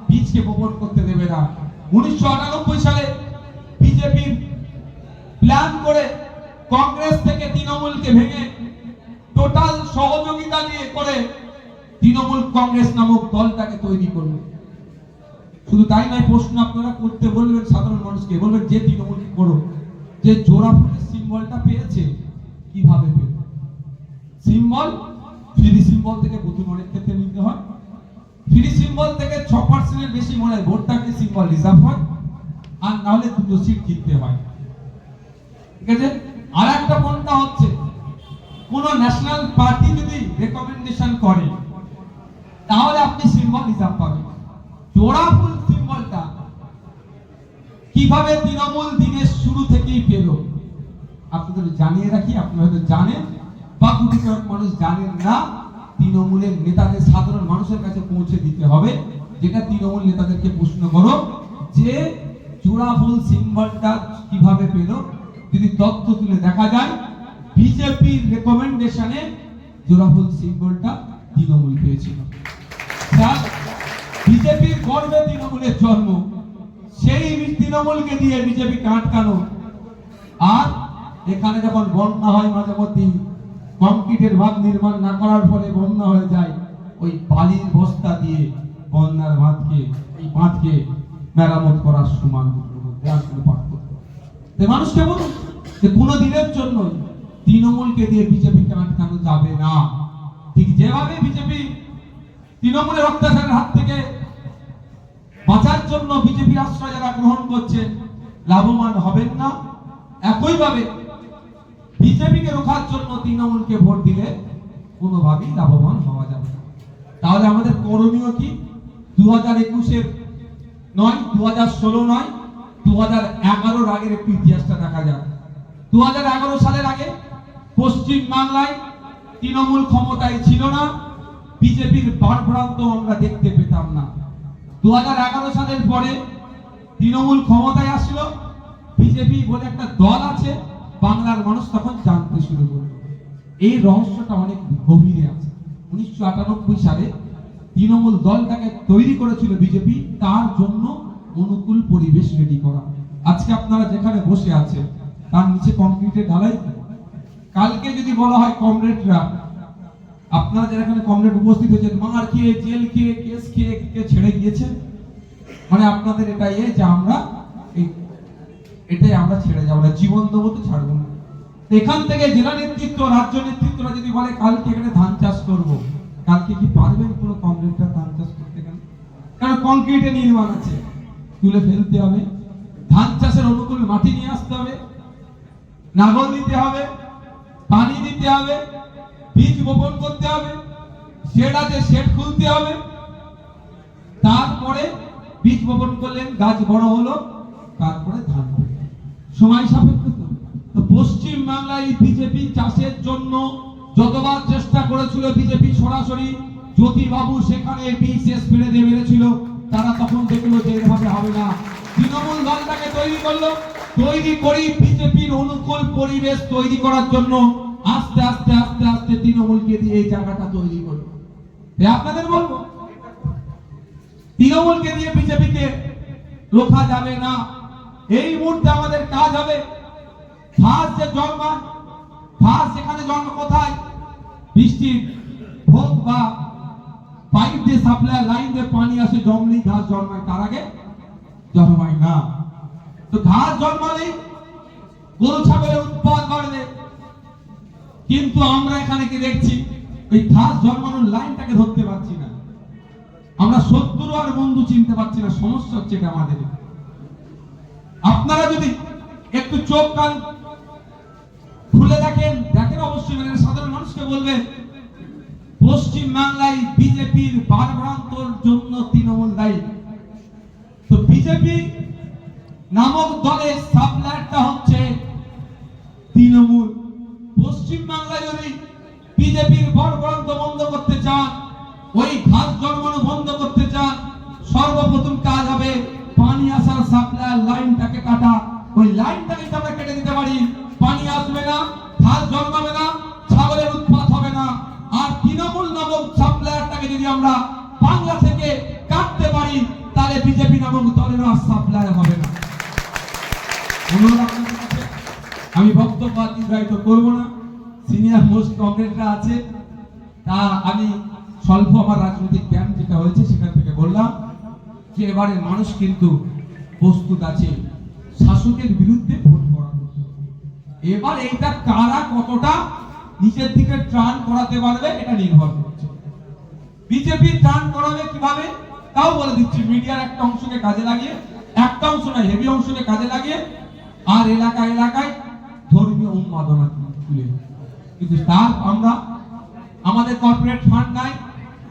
বীজকে বপন করতে দেবে না। 1998 সালে বিজেপির প্ল্যান করে কংগ্রেস থেকে তৃণমূলকে ভেঙে টোটাল সহযোগিতা নিয়ে করে তৃণমূল কংগ্রেস নামক দলটাকে তৈরি করলো। শুধু তাই নয়, প্রশ্ন আপনারা করতে বলবেন সাধারণ মানুষকে, বলবেন যে তৃণমূল করো, যে জোড়া ফুলের সিম্বলটা পেয়েছে কিভাবে পেল? সিম্বল ফ্রি সিম্বল থেকে প্রতি ভোটের ক্ষেত্রে নিতে হয়। ফ্রি সিম্বল থেকে 6% বেশি মনের ভোট থাকলে সিম্বল রিজার্ভ হয়, আর না হলে দুটো সিট জিততে হয়। ঠিক আছে। আর একটা পন্থা হচ্ছে, কোন ন্যাশনাল পার্টি যদি রেকমেন্ডেশন করে তাহলে আপনি সিম্বল রিজার্ভ পাবেন। জোড়া ফুল সিম্বলটা কিভাবে তৃণমূল দিনের শুরু থেকেই পেল আপনাদের জানিয়ে রাখি, আপনারা হয়তো জানেন বা কোটি কয়েক মানুষ জানেন না। তৃণমূলের নেতাদের সাধারণ মানুষের কাছে পৌঁছে দিতে হবে, যেটা তৃণমূল নেতাদেরকে প্রশ্ন করো যে জোড়া ফুল সিম্বলটা কিভাবে পেল। যদি তথ্য তুলে দেখা যায়, বিজেপির রেকমেন্ডেশনে জোড়া ফুল সিম্বলটা তৃণমূল পেয়েছিল। বিজেপির গর্বে তৃণমূলের জন্ম, সেই তৃণমূলকে দিয়ে বিজেপিকে আটকানো। আর এখানে যখন বন্যা হয়, মাঝে মধ্যে কংক্রিটের বাঁধ নির্মাণ না করার ফলে বন্যা হয়ে যায়, ওই বালির বস্তা দিয়ে বন্যার বাঁধকে মেরামত করার সমান মানুষকে বলুন যে কোনো দিনের জন্য তৃণমূলকে দিয়ে বিজেপিকে আটকানো যাবে না। ঠিক যেভাবে বিজেপি তৃণমূলের অত্যাচারের হাত থেকে বাঁচার জন্য বিজেপির আশ্রয় যারা গ্রহণ করছে লাভবান হবেন না, একইভাবে বিজেপিকে রোখার জন্য তৃণমূলকে ভোট দিলে কোনোভাবেই লাভবান হওয়া যাবে না। তাহলে আমাদের করণীয় কি? 2021-এর নয়, 2016 নয়, 2011-র আগের একটু ইতিহাসটা দেখা যাক। 2011 সালের আগে পশ্চিম বাংলায় তৃণমূল ক্ষমতায় ছিল না, বিজেপির বাড়ভ্রান্ত আমরা দেখতে পেতাম না। 2011 সালের পরে তৃণমূল ক্ষমতায় আসলো, বিজেপি বলে একটা দল আছে, বাংলার মানুষ তখন জানতে শুরু করলো। এই রহস্যটা অনেক গভীরে আছে। 1998 সালে তৃণমূল দলটাকে তৈরি করেছিল বিজেপি, তার জন্য অনুকূল পরিবেশ রেডি করা। আজকে আপনারা যেখানে বসে আছেন তার নিচে কংক্রিটের ঢালাই। কালকে যদি বলা হয় কমরেডরা, আপনারা যারা এখানে কমরেড উপস্থিত হয়েছেন, মার খেয়ে, জেল খেয়ে, কেস খেয়ে কে ছেড়ে গিয়েছে, মানে আপনাদের এটাই যে আমরা এটাই আমরা ছেড়ে যাবো না, জীবন দেবো তো ছাড়বো না। এখান থেকে জেলা নেতৃত্ব, রাজ্য নেতৃত্বরা যদি বলে কালকে এখানে ধান চাষ করবো, কালকে কি পারবেন কোনো কমরেডরা ধান চাষ করতে? কারণ কংক্রিটে নির্মাণ আছে, তুলে ফেলতে হবে, ধান চাষের অনুকূল মাটি নিয়ে আসতে হবে, নাঙল দিতে হবে, পানি দিতে হবে, বীজ বপন করতে হবে, শেড আছে শেড খুলতে হবে, তারপরে বীজ বপন করলেন, গাছ বড় হলো, তারপরে ধান সময় সাপেক্ষ। তো পশ্চিম বাংলায় বিজেপি চাষের জন্য যতবার চেষ্টা করেছিল বিজেপি সরাসরি, জ্যোতিবাবু সেখানে বীজ স্প্রে দিয়ে মেরেছিল, তারা তখন দেখলো যে এভাবে হবে না। তৃণমূল দলটাকে তৈরি করলো, তৈরি করি বিজেপির অনুকূল পরিবেশ তৈরি করার জন্য আস্তে আস্তে আস্তে আস্তে তৃণমূলকে দিয়ে এই জায়গাটা তৈরি করলো। আপনাদের বলবো, তৃণমূলকে দিয়ে বিজেপিকে রোখা যাবে না। এই মুহূর্তে আমাদের কাজ হবে, ঘাস যে জন্মায়, ঘাস সেখানে জন্ম কোথায়? বৃষ্টির হোক বা পাইপ দিয়ে সাপ্লাই লাইন দিয়ে পানি আসে, জমলেই ঘাস জন্মায়, তার আগে জন্মায় না। তো ঘাস জন্মালেই গরু ছাগলের উৎপাদ বাড়বে, কিন্তু আমরা এখানে কি দেখছি, ওই ঘাস জন্মানোর লাইনটাকে ধরতে পারছি না। আমরা শত্রু আর বন্ধু চিনতে পারছি না, সমস্যা হচ্ছে এটা আমাদের। আপনারা যদি একটু চোখ কান খুলে দেখেন অবশ্যই, মানে সাধারণ মানুষকে বলবেন, পশ্চিম বাংলায় বিজেপির বাড়ভ্রান্তর জন্য তৃণমূল দায়ী। তো বিজেপি নামক দলের সাপ্লায়ারটা হচ্ছে তৃণমূল। পশ্চিম বাংলায় যদি বিজেপির বাড়ভ্রান্ত বন্ধ করতে চান, ওই ঘাস জন্মানো বন্ধ করতে চান, সর্বপ্রথম কাজ হবে পানি আসার সাপ্লায়ার লাইনটাকে কাটা। ওই লাইনটাকে আমরা কেটে দিতে পারি, পানি আসবে না, ঘাস জন্মাবে না, ছাগলের উৎপাত হবে না। আর তৃণমূল নামক সাপ্লায়ারটাকে যদি আমরা বাংলা থেকে কাটতে পারি, তাহলে বিজেপি নামক দলের আর সাপ্লায়ার হবে না। আমি বক্তব্য অতিবাহিত করব না, সিনিয়র মোস্ট কমরেডরা আছে, তা আমি স্বল্প আমার রাজনৈতিক জ্ঞান যেটা হয়েছে সেখান থেকে বললাম যে এবারে মানুষ কিন্তু প্রস্তুত আছে শাসকের বিরুদ্ধে ভোট করার জন্য। এবার এইটা কারা কতটা নিজের দিকে টার্ন করাতে পারবে এটা নির্ভর করছে। বিজেপি টার্ন করাবে কিভাবে তাও বলে দিচ্ছি। মিডিয়ার একটা অংশকে কাজে লাগিয়ে, একটা অংশ নয় হেভি অংশকে কাজে লাগিয়ে, আর এলাকায় এলাকায় ধর্মীয় উন্মাদনা তুলে। কিন্তু তার আমরা আমাদের কর্পোরেট ফান্ড নাই,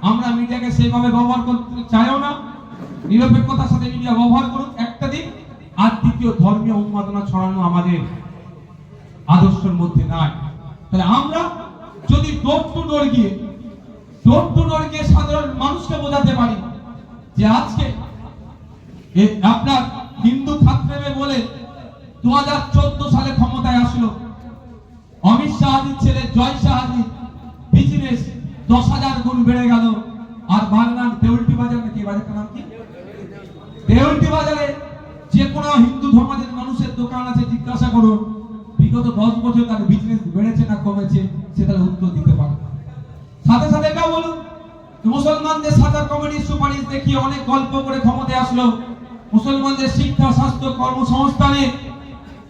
আমরা মিডিয়াকে সেইভাবে ব্যবহার করতে চাইও না। নিরপেক্ষতার সাথে মিডিয়া ব্যবহার করুক একটা দিক, আর দ্বিতীয় ধর্মীয় উন্মাদনা ছড়ানো আমাদের আদর্শের মধ্যে নাই। তাহলে আমরা যদি ডোর টু ডোর গিয়ে সাধারণ মানুষকে বোঝাতে পারি যে আজকে আপনার হিন্দু থাকবে বলে 2014 সালে ক্ষমতায় আসলো অমিত শাহজির ছেলে জয় শাহজি, বিজনেস 10,000 গুণ বেড়ে গেল। আর বাগনান দেউলটি বাজার নাকি বাজারটার নাম কি, দেউলটি বাজারে যে কোনো হিন্দু ধর্মের মানুষের দোকান আছে, জিজ্ঞাসা করুন বিগত 10 বছর তার বিজনেস বেড়েছে না কমেছে, সেটা উত্তর দিতে পারে। সাথে সাথে এটাও বলুন মুসলমানদের সাজার কমিটির সুপারিশ দেখিয়ে অনেক গল্প করে ক্ষমতায় আসলো। মুসলমানদের শিক্ষা, স্বাস্থ্য, কর্মসংস্থানে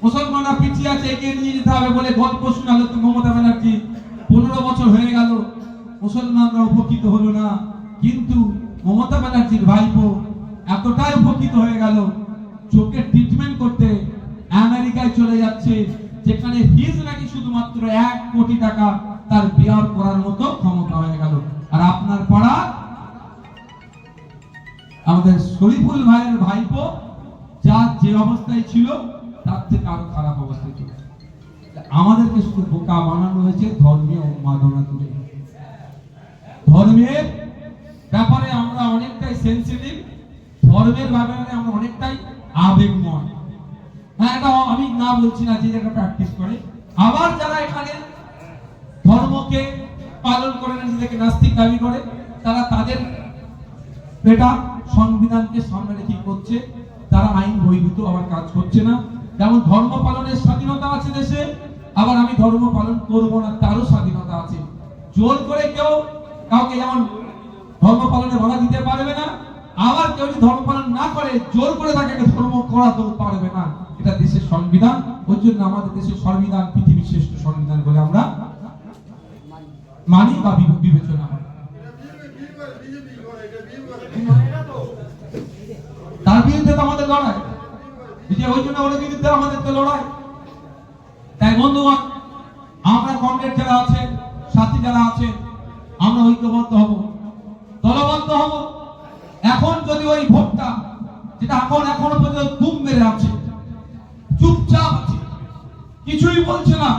মুসলমানরা পিছিয়ে আছে, এগিয়ে নিয়ে যেতে হবে বলে গল্প শোনালো তো মমতা ব্যানার্জি। 15 বছর হয়ে গেল, মুসলমানরা উপকৃত হলো না। কিন্তু মমতা ব্যানার্জির ভাইপো এতটাই উপকৃত হয়ে গেল, চোখের ট্রিটমেন্ট করতে আমেরিকায় চলে যাচ্ছে, যেখানে ফিজ নাকি শুধুমাত্র 1 কোটি টাকা তার বিয়ার করার মতো ক্ষমতা হয়ে গেল। আর আপনার পাড়া আমাদের শরীফুল ভাইয়ের ভাইপো যা যে অবস্থায় ছিল তার থেকে আরো খারাপ অবস্থায় ছিল। আমাদেরকে শুধু বোকা বানানো হয়েছে ধর্মীয় উন্মাদনা তুলে। ধর্মের ব্যাপারে আমরা অনেকটাই সেনসিটিভ, ধর্মের ব্যাপারে আমরা অনেকটাই আবেগময়। হ্যাঁ, এটা আমি না বলছি না যে এটা প্র্যাকটিস করে। আবার যারা এখানে ধর্মকে পালন করে না, নিজেকে নাস্তিক দাবি করে, তারা তাদের এটা সংবিধানকে সামনে রেখে করছে, তারা আইন বহির্ভূত আবার কাজ করছে না। যেমন ধর্ম পালনের স্বাধীনতা আছে দেশে, আবার আমি ধর্ম পালন করব না তারও স্বাধীনতা আছে। জোর করে কেউ কাউকে যেমন ধর্ম পালনে বাধা দিতে পারবে না, আবার কেউ যদি ধর্ম পালন না করে জোর করে তাকে ধর্ম করাতে পারবে না। এটা দেশের সংবিধান। ওই জন্য আমাদের দেশের সংবিধান পৃথিবীর শ্রেষ্ঠ সংবিধান বলে আমরা মানি বা বিবেচনা করি। তার বিরুদ্ধে তো আমাদের লড়াই, ওই জন্য ওর বিরুদ্ধে আমাদের তো লড়াই। তাই বন্ধুগণ, আমরা কংগ্রেস যারা আছে, সাথী যারা আছে, আমরা ঐক্যবদ্ধ হব, দলবদ্ধ হব। এখন যদি ওই ভোটটা যেটা এখনো পর্যন্ত দুম মেরে আছে, চুপচাপ আছে, কিছুই বলছে না,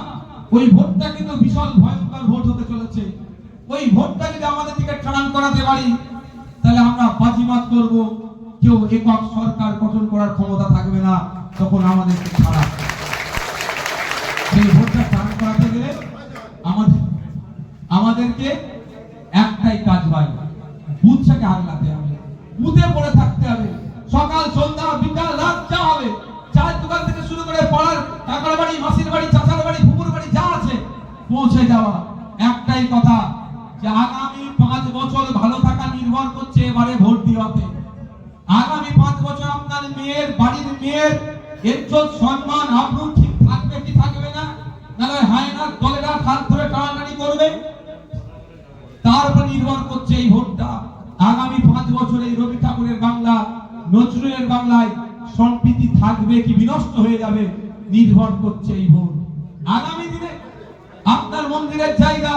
ওই ভোটটা কিন্তু বিশাল ভয়ঙ্কর ভোট হতে চলেছে। ওই ভোটটা যদি আমাদের দিকে টান করাতে পারি, তাহলে আমরা বাজিমাত করব, কেউ একক সরকার গঠন করার ক্ষমতা থাকবে না, তখন আমাদেরকে ছাড়া। সেই ভোটটা টান করাতে গেলে আমাদেরকে একটাই কাজ ভাই, বুথটাকে আগলাতে হবে, বুথে পড়ে থাকতে হবে। সকাল সন্ধ্যা বিকাল রাত যা হবে, চায়ের দোকান থেকে শুরু করে পাড়ার কাকার বাড়ি, মাসির বাড়ি, চাচার বাড়ি, ফুপুর বাড়ি যা আছে পৌঁছে যাওয়া। একটাই কথা যে আগামী 5 বছর ভালো থাকা নির্ভর করছে এবারে ভোট দেওয়াতে। আগামী 5 বছর আপনার মেয়ের বাড়ির মেয়ের ইজ্জত সম্মান আবরু ঠিক থাকবে কি থাকবে না, নাহলে হায়নার দলেরা হাত ধরে টানাটানি করবে, তার উপর নির্ভর করছে এই ভোটটা। আগামী 5 বছরে এই রবি ঠাকুরের বাংলা, নজরুলের বাংলায় সম্প্রীতি থাকবে কি বিনষ্ট হয়ে যাবে, নির্ভর করছে এই ভোট। আগামী দিনে আপনার মন্দিরের জায়গা,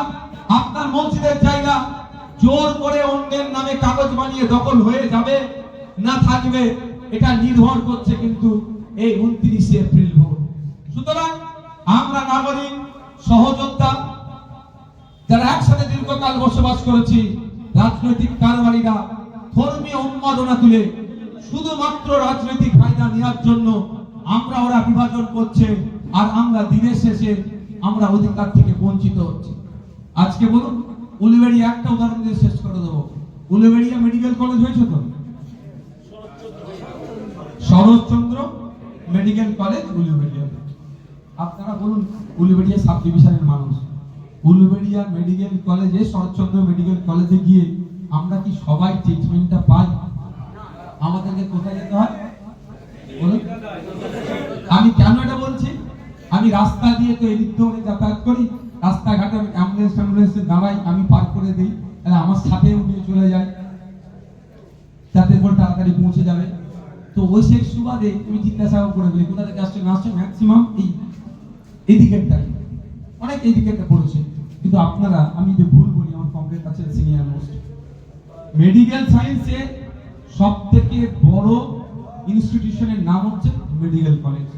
আপনার মসজিদের জায়গা জোর করে অন্যের নামে কাগজ বানিয়ে দখল হয়ে যাবে না থাকবে, এটা নির্ভর করছে কিন্তু এই 29 এপ্রিল ভোট। সুতরাং আমরা নাগরিক সহযোদ্ধা যারা একসাথে দীর্ঘকাল বসবাস করেছি, রাজনৈতিক কারবারিরা ধর্মীয় উন্মাদনা তুলে শুধুমাত্র রাজনৈতিক ফায়দা নেওয়ার জন্য আমরা ওরা বিভাজন করছে, আর আমরা দিনের শেষে আমরা অধিকার থেকে বঞ্চিত হচ্ছি। আজকে বলুন, উলুবেড়িয়া একটা উদাহরণ দিয়ে শেষ করে দেবো। উলুবেড়িয়া মেডিকেল কলেজ হয়েছে তো, শরৎচন্দ্র মেডিকেল কলেজ উলুবেড়িয়া। আপনারা বলুন, উলুবেড়িয়া সাব ডিভিশনের মানুষ, উলুবেড়িয়া মেডিকেল কলেজে, শরৎচন্দ্র মেডিকেল কলেজে গিয়ে আমরা কি সবাই ট্রিটমেন্টটা পাই? আমাদেরকে কোথায় যেতে হয় বলুন? আমি কেন এটা বলছি? আমি রাস্তা দিয়ে তো এদিক ধরে যাতায়াত করি, রাস্তাঘাটে অ্যাম্বুলেন্সে দাঁড়াই, আমি পার করে দিই, তাহলে আমার সাথে উনি চলে যায় যাতে করে তাড়াতাড়ি পৌঁছে যাবে। তো ওই সেই সুবাদে আমি জিজ্ঞাসা করে বলি কোথা থেকে আসছে না আসছে, ম্যাক্সিমাম এই দিকেরটাই, অনেক এই দিকেরটা পড়েছে। কিন্তু আপনারা, আমি যে ভুল বলি, আমার কমপ্লেন্ট আছে সিনিয়র মোস্ট মেডিকেল সায়েন্সে সব থেকে বড় ইনস্টিটিউশনের নাম হচ্ছে মেডিকেল কলেজ।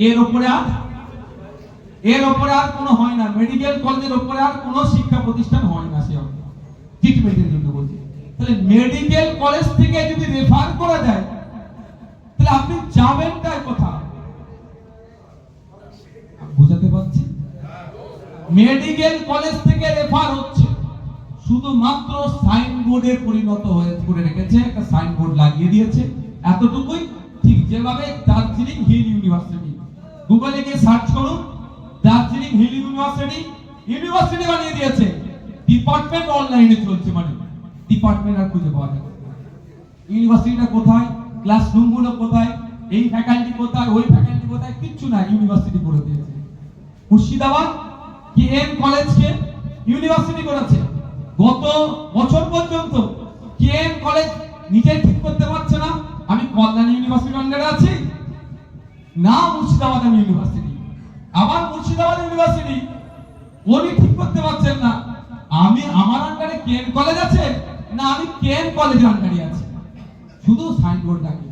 এর উপরে আর কোনো হয় না। মেডিকেল কলেজের উপরে আর কোনো শিক্ষা প্রতিষ্ঠান হয় না। সে ট্রিটমেন্টের জন্য বলছি। তাহলে মেডিকেল কলেজ থেকে যদি রেফার করা যায়, তাহলে আপনি যাবেনটাই কোথায়? বুঝাতে পারছি? মেডিকেল কলেজ থেকে রেফার হচ্ছে, শুধুমাত্র সাইনবোর্ডে পরিণত হয়ে করে রেখেছে, একটা সাইনবোর্ড লাগিয়ে দিয়েছে, এতটুকুই। ঠিক যেভাবে দার্জিলিং হিল ইউনিভার্সিটি, গুগলে গিয়ে সার্চ করুন, দার্জিলিং হিল ইউনিভার্সিটি বানিয়ে দিয়েছে। ডিপার্টমেন্ট অনলাইনে চলছে, মানে ডিপার্টমেন্ট আর খুঁজে পাওয়া যায়। ইউনিভার্সিটিটা কোথায়, ক্লাসরুম গুলো কোথায়, এই ফ্যাকাল্টি কোথায়, ওই ফ্যাকাল্টি কোথায়, কিচ্ছু না, ইউনিভার্সিটি করে দিয়েছে। মুর্শিদাবাদ কেএম কলেজকে ইউনিভার্সিটি করেছে। গত বছর পর্যন্ত কেএম কলেজ নিজেই ঠিক করতে পারছে না আমি কল্যাণ ইউনিভার্সিটির আন্ডারে আছি না মুর্শিদাবাদ ইউনিভার্সিটি। আবার মুর্শিদাবাদ ইউনিভার্সিটি উনি ঠিক করতে পারছেন না আমি আমার আন্ডারে কেএম কলেজ আছে না আমি কেএম কলেজের আন্ডারে আছি। শুধু সাইনবোর্ড লাগে।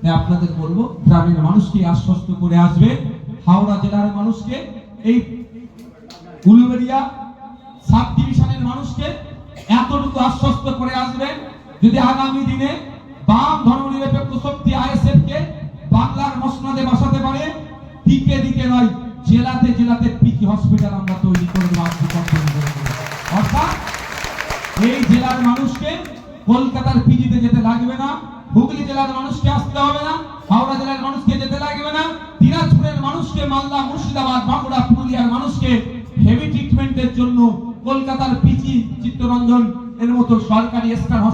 তাই আপনাদের বলবো, গ্রামের মানুষকে আশ্বস্ত করে আসবে, হাওড়া জেলার মানুষকে, এই উলুবেড়িয়া সাব ডিভিশনের মানুষকে এতটুকু আশ্বস্ত করে আসবেন, যদি আগামী দিনে বাম ধর্মনিরপেক্ষ শক্তি আইএসএফ কে বাংলার মসনদে বসাতে পারে, দিকে দিকে নয়, জেলাতে জেলাতে পিজি হসপিটাল আমরা তৈরি করে দেব। অর্থাৎ এই জেলার মানুষকে কলকাতার পিজিতে যেতে লাগবে না, হুগলি জেলার মানুষকে আসতে হবে না, হাওড়া জেলার মানুষকে যেতে লাগবে না, দিনাজপুরের মানুষকে, মালদা, মুর্শিদাবাদ, বাঁকুড়া, পুরুলিয়ার মানুষকে হেভি ট্রিটমেন্টের জন্য কলকাতার পিজি, চিত্তরঞ্জন এর মতো সরকারি স্টার